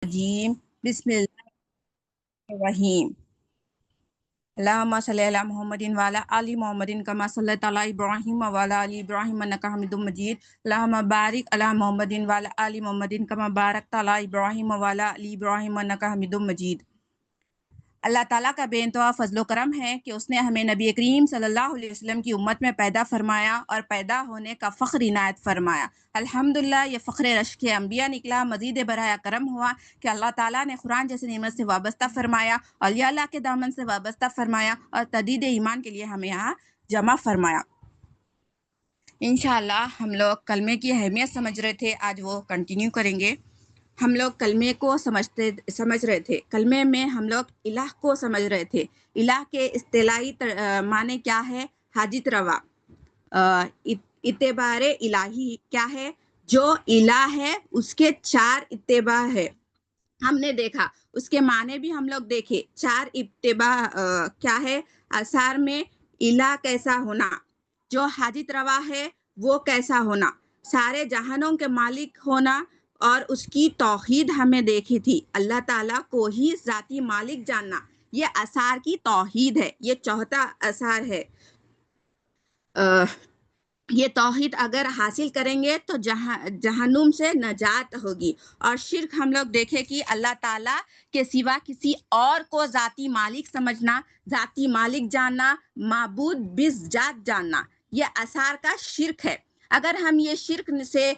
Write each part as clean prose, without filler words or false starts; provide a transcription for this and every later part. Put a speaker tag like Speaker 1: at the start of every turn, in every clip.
Speaker 1: الرجیم بسم اللہ الرحیم اللہم صلی علی محمد وعلی آل محمد کما صلیت علی ابراہیم وعلی آل ابراہیم انک حمید مجید اللہم بارک علی محمد وعلی آل محمد کما بارکت علی ابراہیم وعلی آل ابراہیم انک حمید مجید۔ اللہ تعالیٰ کا بے انتہا فضل و کرم ہے کہ اس نے ہمیں نبی کریم صلی اللہ علیہ وسلم کی امت میں پیدا فرمایا اور پیدا ہونے کا فخر عنایت فرمایا۔ الحمدللہ یہ فخر رشک انبیاء نکلا، مزید برائے کرم ہوا کہ اللہ تعالیٰ نے قرآن جیسی نعمت سے وابستہ فرمایا، اولیاء اللہ کے دامن سے وابستہ فرمایا اور تجدید ایمان کے لیے ہمیں یہاں جمع فرمایا۔ انشاءاللہ ہم لوگ کلمے کی اہمیت سمجھ رہے تھے، آج وہ کنٹینیو کریں گے۔ ہم لوگ کلمے کو سمجھ رہے تھے، کلمے میں ہم لوگ الہ کو سمجھ رہے تھے۔ الہ کے اصطلاحی معنی کیا ہے؟ حاجت روا۔ اتبار الہی کیا ہے؟ جو الہ ہے اس کے 4 اتباع ہے، ہم نے دیکھا، اس کے معنی بھی ہم لوگ دیکھے۔ 4 اتباع کیا ہے؟ آثار میں الہ کیسا ہونا، جو حاجت روا ہے وہ کیسا ہونا، سارے جہانوں کے مالک ہونا، اور اس کی توحید ہمیں دیکھی تھی، اللہ تعالیٰ کو ہی ذاتی مالک جاننا، یہ آثار کی توحید ہے، یہ چوتھا آثار ہے۔ یہ توحید اگر حاصل کریں گے تو جہنم سے نجات ہوگی۔ اور شرک ہم لوگ دیکھے کہ اللہ تعالیٰ کے سوا کسی اور کو ذاتی مالک سمجھنا، ذاتی مالک جاننا، معبود بس ذات جاننا، یہ آثار کا شرک ہے۔ اگر ہم یہ شرک سے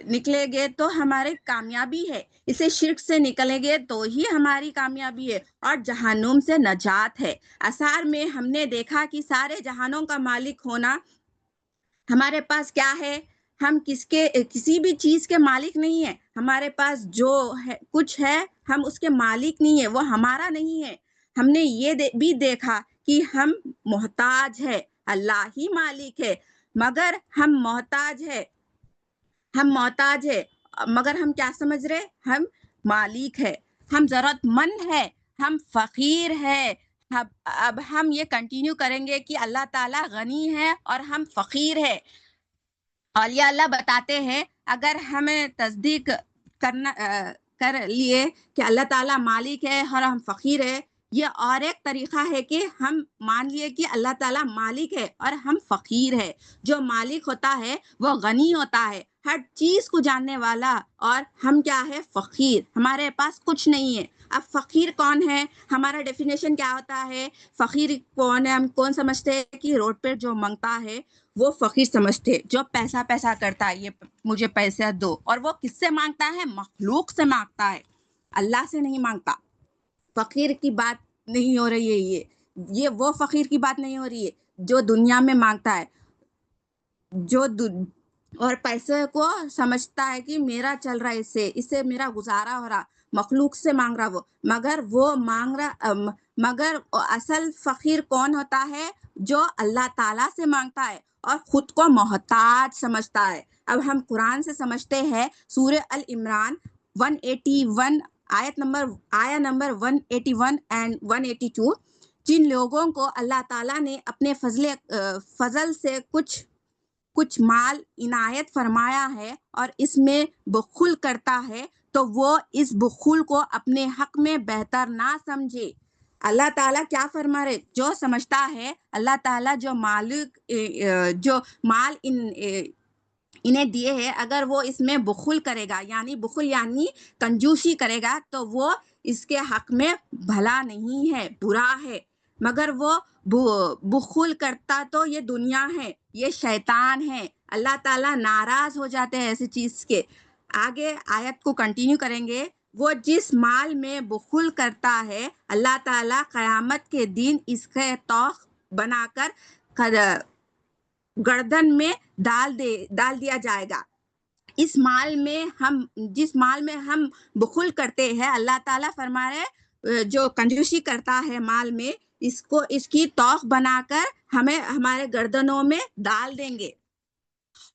Speaker 1: نکلیں گے تو ہماری کامیابی ہے، اسے شرک سے نکلیں گے تو ہی ہماری کامیابی ہے اور جہنم سے نجات ہے۔ آثار میں ہم نے دیکھا کہ سارے جہانوں کا مالک ہونا، ہمارے پاس کیا ہے؟ ہم کسی بھی چیز کے مالک نہیں ہیں، ہمارے پاس جو ہے کچھ ہے ہم اس کے مالک نہیں ہیں، وہ ہمارا نہیں ہے۔ ہم نے یہ بھی دیکھا کہ ہم محتاج ہے، اللہ ہی مالک ہے، مگر ہم محتاج ہے، مگر ہم کیا سمجھ رہے؟ ہم مالک ہے، ہم ضرورت مند ہے، ہم فقیر ہے۔ اب ہم یہ کنٹینیو کریں گے کہ اللہ تعالیٰ غنی ہے اور ہم فقیر ہے۔ اولیاء اللہ بتاتے ہیں اگر ہمیں تصدیق کر لیے کہ اللہ تعالیٰ مالک ہے اور ہم فقیر ہے، یہ اور ایک طریقہ ہے کہ ہم مان لیے کہ اللہ تعالیٰ مالک ہے اور ہم فقیر ہے۔ جو مالک ہوتا ہے وہ غنی ہوتا ہے، ہر چیز کو جاننے والا، اور ہم کیا ہے؟ فقیر، ہمارے پاس کچھ نہیں ہے۔ اب فقیر کون ہے؟ ہمارا ڈیفینیشن کیا ہوتا ہے؟ فقیر کون ہے؟ ہم کون سمجھتے ہیں کہ روڈ پہ جو منگتا ہے وہ فقیر سمجھتے، جو پیسہ کرتا ہے، یہ مجھے پیسہ دو، اور وہ کس سے مانگتا ہے؟ مخلوق سے مانگتا ہے، اللہ سے نہیں مانگتا۔ فقیر کی بات نہیں ہو رہی ہے، یہ وہ فقیر کی بات نہیں ہو رہی ہے جو دنیا میں مانگتا ہے، جو اور پیسے کو سمجھتا ہے کہ میرا چل رہا ہے، اس سے میرا گزارا ہو رہا، مخلوق سے مانگ رہا وہ مانگ رہا۔ مگر اصل فقیر کون ہوتا ہے؟ جو اللہ تعالیٰ سے مانگتا ہے اور خود کو محتاج سمجھتا ہے۔ اب ہم قرآن سے سمجھتے ہیں، سورہ العمران 181 آیت نمبر 181 اینڈ 182، جن لوگوں کو اللہ تعالیٰ نے اپنے فضل سے کچھ مال عنایت فرمایا ہے اور اس میں بخل کرتا ہے تو وہ اس بخل کو اپنے حق میں بہتر نہ سمجھے۔ اللہ تعالیٰ کیا فرما رہے؟ جو سمجھتا ہے اللہ تعالیٰ جو مال انہیں دیے ہے، اگر وہ اس میں بخل کرے گا، یعنی کنجوسی کرے گا، تو وہ اس کے حق میں بھلا نہیں ہے، برا ہے۔ مگر وہ بخل کرتا تو یہ دنیا ہے، یہ شیطان ہے، اللہ تعالیٰ ناراض ہو جاتے ہیں ایسی چیز کے۔ آگے آیت کو کنٹینیو کریں گے، وہ جس مال میں بخل کرتا ہے اللہ تعالیٰ قیامت کے دن اس کے توق بنا کر گردن میں ڈال دیا جائے گا۔ جس مال میں ہم بخل کرتے ہیں، اللہ تعالیٰ فرما رہے جو کنجوسی کرتا ہے مال میں، اس کی توق بنا کر ہمیں ہمارے گردنوں میں ڈال دیں گے۔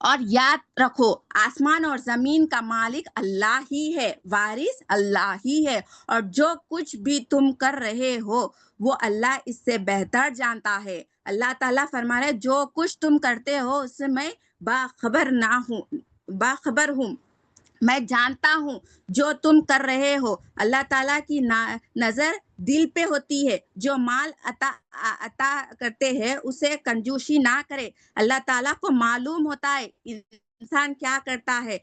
Speaker 1: اور یاد رکھو آسمان اور زمین کا مالک اللہ ہی ہے، وارث اللہ ہی ہے، اور جو کچھ بھی تم کر رہے ہو وہ اللہ اس سے بہتر جانتا ہے۔ اللہ تعالیٰ فرما رہے جو کچھ تم کرتے ہو اس سے میں باخبر ہوں۔ میں جانتا ہوں جو تم کر رہے ہو. اللہ تعالیٰ کی نظر دل پہ ہوتی ہے. جو مال عطا کرتے ہیں اسے کنجوسی نہ کرے. اللہ تعالیٰ کو معلوم ہوتا ہے انسان کیا کرتا ہے.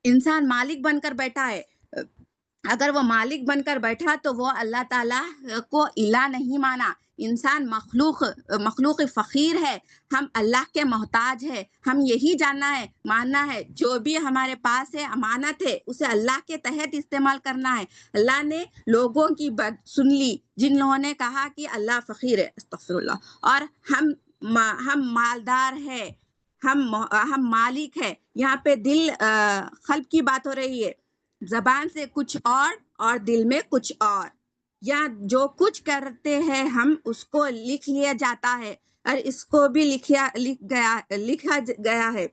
Speaker 1: انسان مالک بن کر بیٹھا ہے. اگر وہ مالک بن کر بیٹھا تو وہ اللہ تعالیٰ کو الہ نہیں مانا. انسان مخلوق فقیر ہے. ہم اللہ کے محتاج ہے. ہم یہی ماننا ہے جو بھی ہمارے پاس ہے امانت ہے, اسے اللہ کے تحت استعمال کرنا ہے. اللہ نے لوگوں کی بات سن لی جن لوگوں نے کہا کہ اللہ فقیر ہے, استغفر اللہ, اور ہم مالدار ہے, ہم مالک ہے. یہاں پہ دل قلب کی بات ہو رہی ہے. زبان سے کچھ اور دل میں کچھ اور. یا جو کچھ کرتے ہیں ہم اس کو لکھ لیا جاتا ہے, اور اس کو بھی لکھا گیا ہے.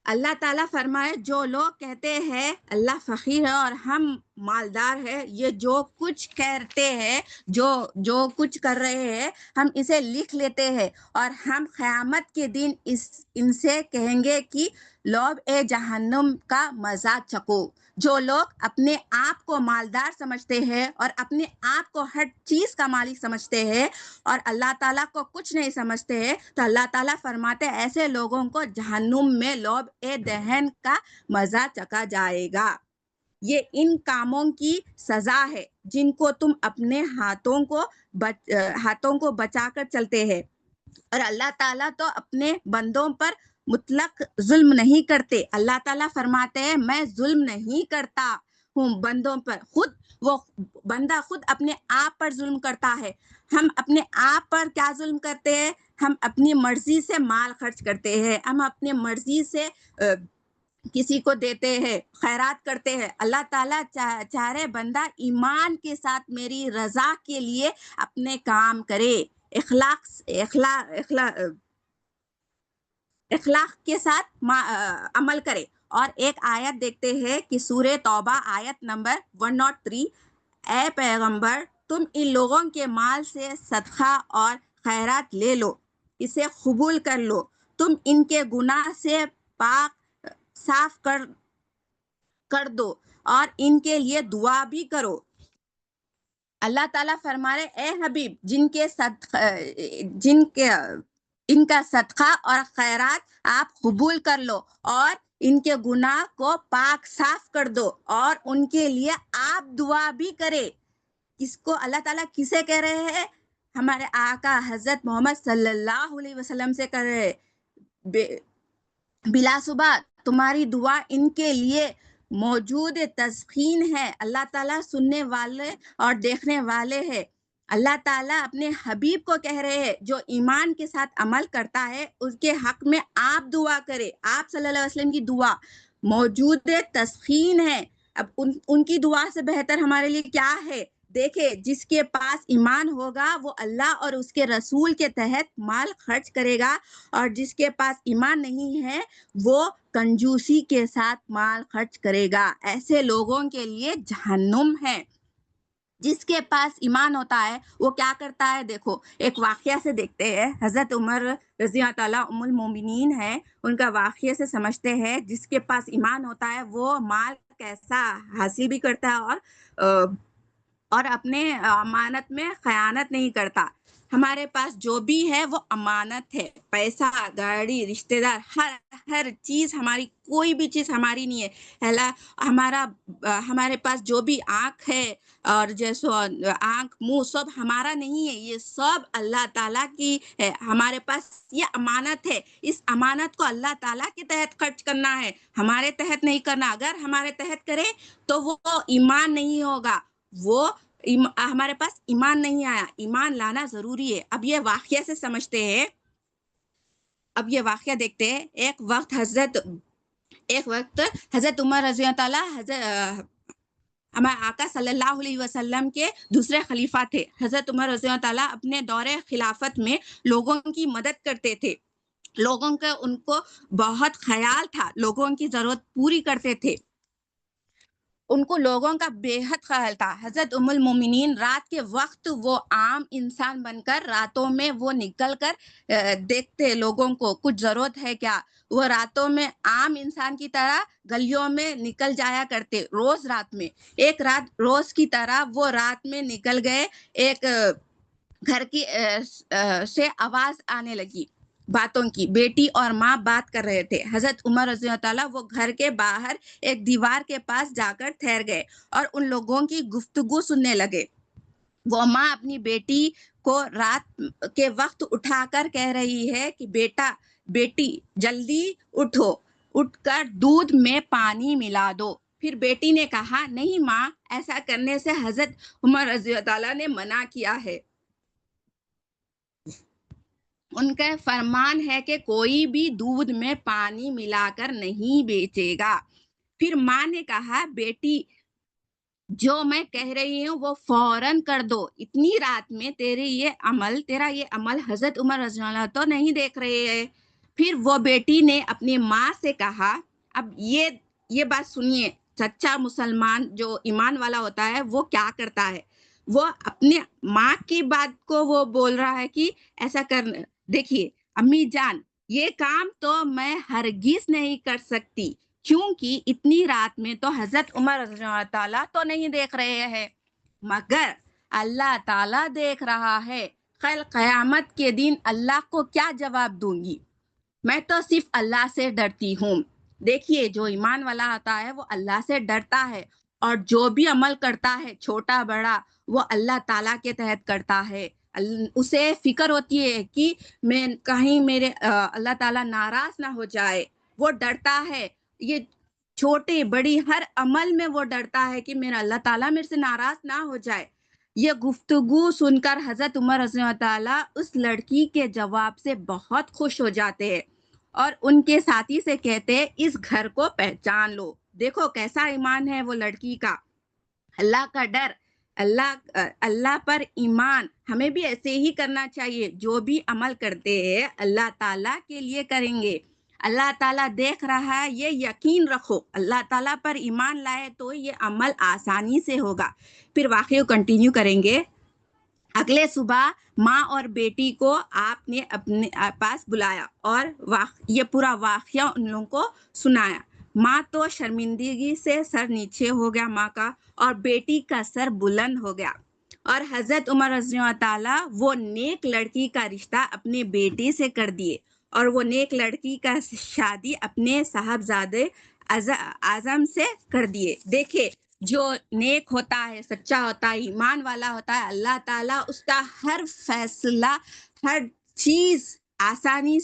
Speaker 1: اللہ تعالیٰ فرمائے جو لوگ کہتے ہیں اللہ فقیر ہے اور ہم مالدار ہے, یہ جو کچھ کرتے ہیں, جو کچھ کر رہے ہیں ہم اسے لکھ لیتے ہیں, اور ہم قیامت کے دن ان سے کہیں گے کہ لوگ جہنم کا مزہ چکو. جو لوگ اپنے آپ کو مالدار سمجھتے ہیں اور اپنے آپ کو ہر چیز کا مالک سمجھتے ہیں اور اللہ تعالیٰ کو کچھ نہیں سمجھتے ہیں, تو اللہ تعالیٰ فرماتے ہیں ایسے لوگوں کو جہنم میں لعب دہن کا مزہ چکا جائے گا. یہ ان کاموں کی سزا ہے جن کو تم اپنے ہاتھوں کو بچا کر چلتے ہیں. اور اللہ تعالیٰ تو اپنے بندوں پر مطلق ظلم نہیں کرتے. اللہ تعالیٰ فرماتے ہیں میں ظلم نہیں کرتا ہوں بندوں پر. وہ بندہ خود اپنے آپ پر ظلم کرتا ہے. ہم اپنے آپ پر کیا ظلم کرتے ہیں؟ ہم اپنی مرضی سے مال خرچ کرتے ہیں, ہم اپنی مرضی سے کسی کو دیتے ہیں, خیرات کرتے ہیں. اللہ تعالیٰ چاہ رہے بندہ ایمان کے ساتھ میری رضا کے لیے اپنے کام کرے, اخلاق کے ساتھ عمل کرے. اور ایک آیت دیکھتے ہیں کہ سورہ توبہ آیت نمبر 103, اے پیغمبر تم ان لوگوں کے مال سے صدقہ اور خیرات لے لو, اسے قبول کر لو, تم ان کے گناہ سے پاک صاف کر دو اور ان کے لیے دعا بھی کرو. اللہ تعالیٰ فرما رہے اے حبیب ان کا صدقہ اور خیرات آپ قبول کر لو اور ان کے گناہ کو پاک صاف کر دو اور ان کے لیے آپ دعا بھی کرے. اس کو اللہ تعالیٰ کسے کہہ رہے ہیں؟ ہمارے آقا حضرت محمد صلی اللہ علیہ وسلم سے کر رہے. بلا صبح تمہاری دعا ان کے لیے موجود تسخین ہے. اللہ تعالیٰ سننے والے اور دیکھنے والے ہے. اللہ تعالیٰ اپنے حبیب کو کہہ رہے ہیں جو ایمان کے ساتھ عمل کرتا ہے اس کے حق میں آپ دعا کرے. آپ صلی اللہ علیہ وسلم کی دعا موجود تسخین ہے. اب ان کی دعا سے بہتر ہمارے لیے کیا ہے؟ دیکھے جس کے پاس ایمان ہوگا وہ اللہ اور اس کے رسول کے تحت مال خرچ کرے گا, اور جس کے پاس ایمان نہیں ہے وہ کنجوسی کے ساتھ مال خرچ کرے گا. ایسے لوگوں کے لیے جہنم ہے. جس کے پاس ایمان ہوتا ہے وہ کیا کرتا ہے؟ دیکھو ایک واقعہ سے دیکھتے ہیں. حضرت عمر رضی اللہ تعالیٰ ام المومنین ہے, ان کا واقعہ سے سمجھتے ہیں جس کے پاس ایمان ہوتا ہے وہ مال کیسا حاصل بھی کرتا ہے اور اپنے امانت میں خیانت نہیں کرتا. ہمارے پاس جو بھی ہے وہ امانت ہے. پیسہ, گاڑی, رشتہ دار, ہر چیز ہماری, کوئی بھی چیز ہماری نہیں ہے. ہمارے پاس جو بھی آنکھ ہے اور جیسو آنکھ منہ سب ہمارا نہیں ہے, یہ سب اللہ تعالیٰ کی ہے. ہمارے پاس یہ امانت ہے. اس امانت کو اللہ تعالیٰ کے تحت خرچ کرنا ہے, ہمارے تحت نہیں کرنا. اگر ہمارے تحت کرے تو وہ ایمان نہیں ہوگا. وہ ہمارے پاس ایمان نہیں آیا. ایمان لانا ضروری ہے. اب یہ واقعہ سے سمجھتے ہیں. اب یہ واقعہ دیکھتے ہیں. ایک وقت حضرت عمر رضی اللہ تعالیٰ ہمارے آقا صلی اللہ علیہ وسلم کے دوسرے خلیفہ تھے. حضرت عمر رضی اللہ تعالیٰ اپنے دور خلافت میں لوگوں کی مدد کرتے تھے. لوگوں کا ان کو بہت خیال تھا, لوگوں کی ضرورت پوری کرتے تھے. ان کو لوگوں کا بے حد خیال تھا. حضرت ام المومنین رات کے وقت وہ عام انسان بن کر راتوں میں وہ نکل کر دیکھتے لوگوں کو کچھ ضرورت ہے کیا. وہ راتوں میں عام انسان کی طرح گلیوں میں نکل جایا کرتے روز رات میں. ایک رات روز کی طرح وہ رات میں نکل گئے. ایک گھر کی سے آواز آنے لگی باتوں کی. بیٹی اور ماں بات کر رہے تھے. حضرت عمر رضی اللہ تعالیٰ وہ گھر کے باہر ایک دیوار کے پاس جا کر ٹھہر گئے اور ان لوگوں کی گفتگو سننے لگے. وہ ماں اپنی بیٹی کو رات کے وقت اٹھا کر کہہ رہی ہے کہ بیٹی جلدی اٹھو, اٹھ کر دودھ میں پانی ملا دو. پھر بیٹی نے کہا نہیں ماں, ایسا کرنے سے حضرت عمر رضی اللہ تعالیٰ نے منع کیا ہے. ان کا فرمان ہے کہ کوئی بھی دودھ میں پانی ملا کر نہیں بیچے گا. پھر ماں نے کہا بیٹی جو میں کہہ رہی ہوں وہ فوراً کر دو. اتنی رات میں تیرا یہ عمل حضرت عمر رضی اللہ تو نہیں دیکھ رہے ہیں. پھر وہ بیٹی نے اپنی ماں سے کہا, اب یہ بات سنیے, سچا مسلمان جو ایمان والا ہوتا ہے وہ کیا کرتا ہے. وہ اپنے ماں کی بات کو وہ بول رہا ہے کہ ایسا کرنا. دیکھیے امی جان, یہ کام تو میں ہرگز نہیں کر سکتی کیونکہ اتنی رات میں تو حضرت عمر رضی اللہ تعالیٰ تو نہیں دیکھ رہے ہیں, مگر اللہ تعالیٰ دیکھ رہا ہے. کل قیامت کے دن اللہ کو کیا جواب دوں گی. میں تو صرف اللہ سے ڈرتی ہوں. دیکھیے جو ایمان والا ہوتا ہے وہ اللہ سے ڈرتا ہے اور جو بھی عمل کرتا ہے چھوٹا بڑا وہ اللہ تعالیٰ کے تحت کرتا ہے. اسے فکر ہوتی ہے کہ میں کہیں میرے اللہ تعالیٰ ناراض نہ ہو جائے. وہ ڈرتا ہے, یہ چھوٹی بڑی ہر عمل میں وہ ڈرتا ہے کہ میرا اللہ تعالیٰ میرے سے ناراض نہ ہو جائے. یہ گفتگو سن کر حضرت عمر رضی اللہ تعالیٰ اس لڑکی کے جواب سے بہت خوش ہو جاتے ہیں اور ان کے ساتھی سے کہتے ہیں اس گھر کو پہچان لو. دیکھو کیسا ایمان ہے وہ لڑکی کا, اللہ کا ڈر, اللہ پر ایمان. ہمیں بھی ایسے ہی کرنا چاہیے. جو بھی عمل کرتے ہیں اللہ تعالیٰ کے لیے کریں گے. اللہ تعالیٰ دیکھ رہا ہے, یہ یقین رکھو. اللہ تعالیٰ پر ایمان لائے تو یہ عمل آسانی سے ہوگا. پھر واقعہ کنٹینیو کریں گے. اگلے صبح ماں اور بیٹی کو آپ نے اپنے پاس بلایا اور یہ پورا واقعہ ان لوگوں کو سنایا. ماں تو شرمندگی سے سر نیچے ہو گیا ماں کا, اور بیٹی کا سر بلند ہو گیا. اور حضرت عمر رضی اللہ تعالیٰ وہ نیک لڑکی کا رشتہ اپنے بیٹی سے کر دیے اور وہ نیک لڑکی کا شادی اپنے صاحبزادے اعظم سے کر دیے. دیکھے جو نیک ہوتا ہے, سچا ہوتا ہے, ایمان والا ہوتا ہے, اللہ تعالیٰ اس کا ہر فیصلہ ہر چیز آسانی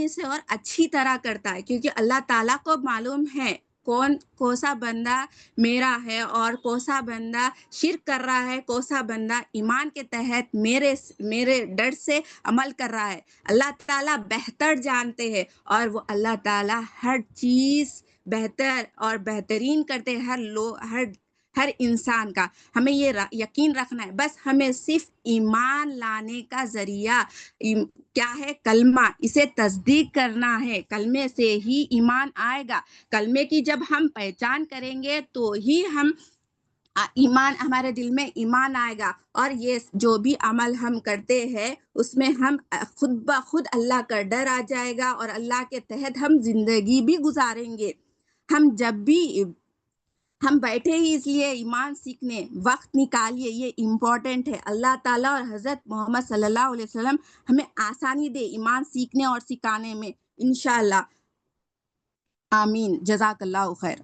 Speaker 1: سے اور اچھی طرح کرتا ہے, کیونکہ اللہ تعالیٰ کو معلوم ہے کوسا بندہ میرا ہے اور کوسا بندہ شرک کر رہا ہے, کوسا بندہ ایمان کے تحت میرے ڈر سے عمل کر رہا ہے. اللہ تعالیٰ بہتر جانتے ہیں اور وہ اللہ تعالیٰ ہر چیز بہتر اور بہترین کرتے ہر انسان کا. ہمیں یہ یقین رکھنا ہے. بس ہمیں صرف ایمان لانے کا ذریعہ کیا ہے, کلمہ, اسے تصدیق کرنا ہے. کلمے سے ہی ایمان آئے گا. کلمے کی جب ہم پہچان کریں گے تو ہی ایمان ہمارے دل میں ایمان آئے گا, اور یہ جو بھی عمل ہم کرتے ہیں اس میں ہم خود بخود اللہ کا ڈر آ جائے گا اور اللہ کے تحت ہم زندگی بھی گزاریں گے. ہم بیٹھے ہی اس لیے ایمان سیکھنے, وقت نکالیے, یہ امپورٹنٹ ہے. اللہ تعالیٰ اور حضرت محمد صلی اللہ علیہ وسلم ہمیں آسانی دے ایمان سیکھنے اور سکھانے میں, انشاءاللہ. آمین. جزاک اللہ خیر.